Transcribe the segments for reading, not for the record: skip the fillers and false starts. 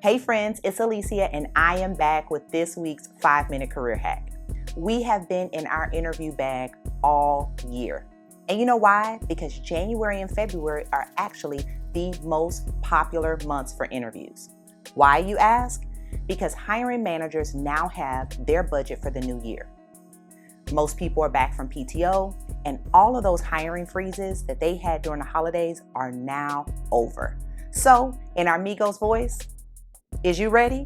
Hey friends, it's Alicia and I am back with this week's 5-minute career hack. We have been in our interview bag all year. And you know why? Because January and February are actually the most popular months for interviews. Why, you ask? Because hiring managers now have their budget for the new year. Most people are back from PTO, and all of those hiring freezes that they had during the holidays are now over. So, in our Migos voice, is you ready?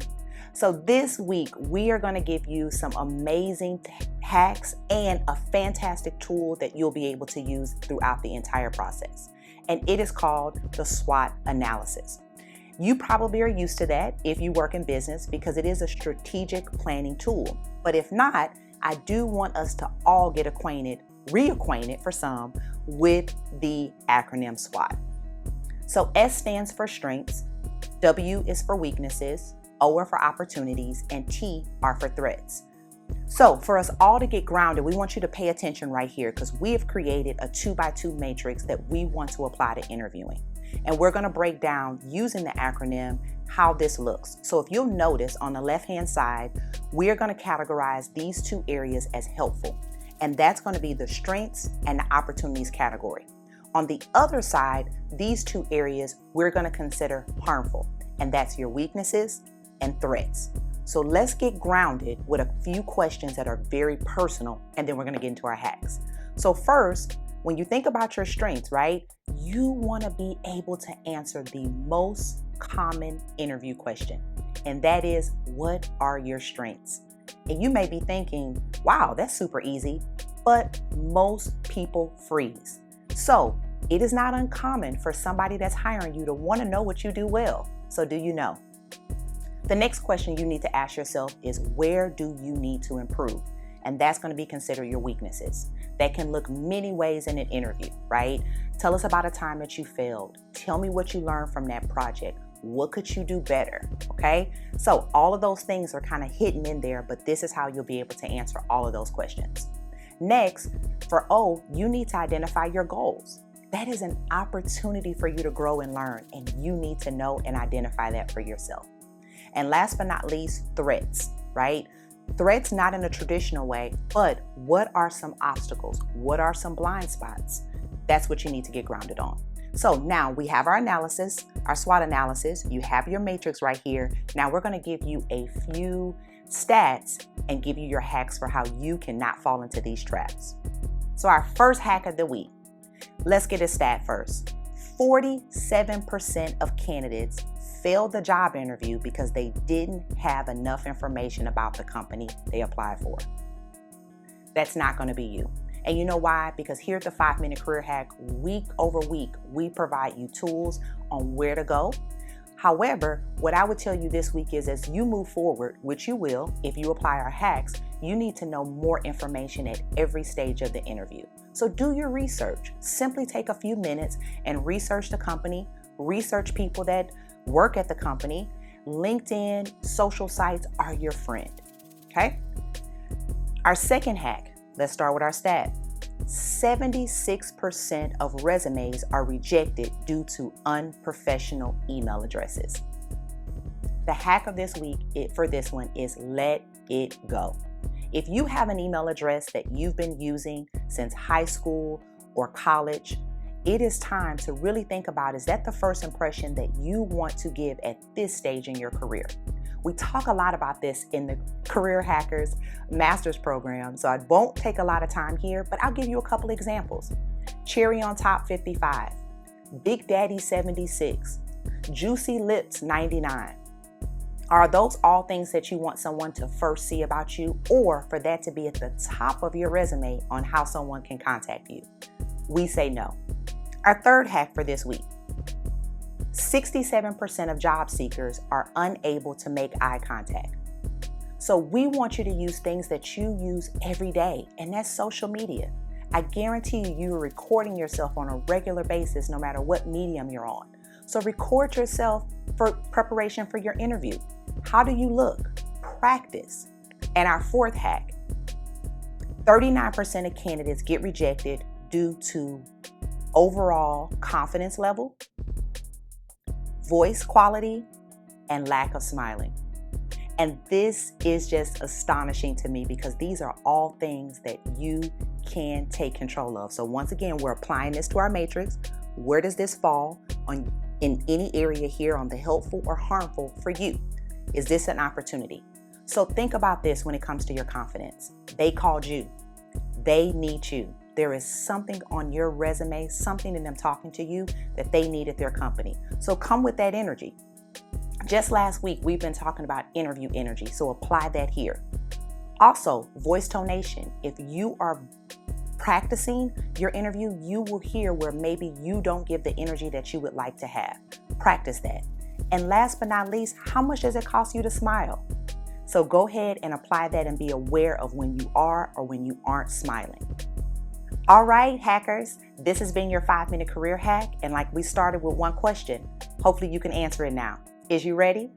So this week, we are going to give you some amazing hacks and a fantastic tool that you'll be able to use throughout the entire process. And it is called the Swot Analysis. You probably are used to that if you work in business because it is a strategic planning tool. But if not, I do want us to all get reacquainted for some, with the acronym SWOT. So S stands for strengths, W is for weaknesses, O are for opportunities, and T are for threats. So for us all to get grounded, we want you to pay attention right here because we have created a 2x2 matrix that we want to apply to interviewing. And we're going to break down using the acronym how this looks. So if you'll notice on the left-hand side, we're going to categorize these two areas as helpful. And that's going to be the strengths and the opportunities category. On the other side, these two areas we're going to consider harmful, and that's your weaknesses and threats. So let's get grounded with a few questions that are very personal, and then we're going to get into our hacks. So first, when you think about your strengths, right, you want to be able to answer the most common interview question, and that is, what are your strengths? And you may be thinking, wow, that's super easy, but most people freeze. So it is not uncommon for somebody that's hiring you to want to know what you do well. So do you know? The next question you need to ask yourself is, where do you need to improve? And that's going to be considered your weaknesses. That can look many ways in an interview, right? Tell us about a time that you failed. Tell me what you learned from that project. What could you do better? Okay? So all of those things are kind of hidden in there, but this is how you'll be able to answer all of those questions. Next, for O, you need to identify your goals. That is an opportunity for you to grow and learn, and you need to know and identify that for yourself. And last but not least, threats, right? Threats not in a traditional way, but what are some obstacles? What are some blind spots? That's what you need to get grounded on. So now we have our analysis, our SWOT analysis. You have your matrix right here. Now we're going to give you a few stats and give you your hacks for how you cannot fall into these traps. So our first hack of the week, let's get a stat first. 47% of candidates failed the job interview because they didn't have enough information about the company they applied for. That's not going to be you. And you know why? Because here at the 5-Minute Career Hack, week over week, we provide you tools on where to go. However, what I would tell you this week is, as you move forward, which you will if you apply our hacks, you need to know more information at every stage of the interview. So do your research. Simply take a few minutes and research the company, research people that work at the company. LinkedIn, social sites are your friend. Okay? Our second hack, let's start with our stat. 76% of resumes are rejected due to unprofessional email addresses. The hack of this week for this one is let it go. If you have an email address that you've been using since high school or college, it is time to really think about, is that the first impression that you want to give at this stage in your career? We talk a lot about this in the Career Hackers Master's Program, so I won't take a lot of time here, but I'll give you a couple examples. Cherry on Top 55, Big Daddy 76, Juicy Lips 99. Are those all things that you want someone to first see about you, or for that to be at the top of your resume on how someone can contact you? We say no. Our third hack for this week. 67% of job seekers are unable to make eye contact. So we want you to use things that you use every day, and that's social media. I guarantee you're recording yourself on a regular basis no matter what medium you're on. So record yourself for preparation for your interview. How do you look? Practice. And our fourth hack, 39% of candidates get rejected due to overall confidence level, voice quality, and lack of smiling. And this is just astonishing to me because these are all things that you can take control of. So once again, we're applying this to our matrix. Where does this fall in any area here on the helpful or harmful for you? Is this an opportunity? So think about this when it comes to your confidence. They called you. They need you. There is something on your resume, something in them talking to you that they need at their company. So come with that energy. Just last week, we've been talking about interview energy, so apply that here. Also, voice tonation. If you are practicing your interview, you will hear where maybe you don't give the energy that you would like to have. Practice that. And last but not least, how much does it cost you to smile? So go ahead and apply that and be aware of when you are or when you aren't smiling. All right, hackers, this has been your 5-minute career hack. And like we started with one question, hopefully you can answer it now. Is you ready?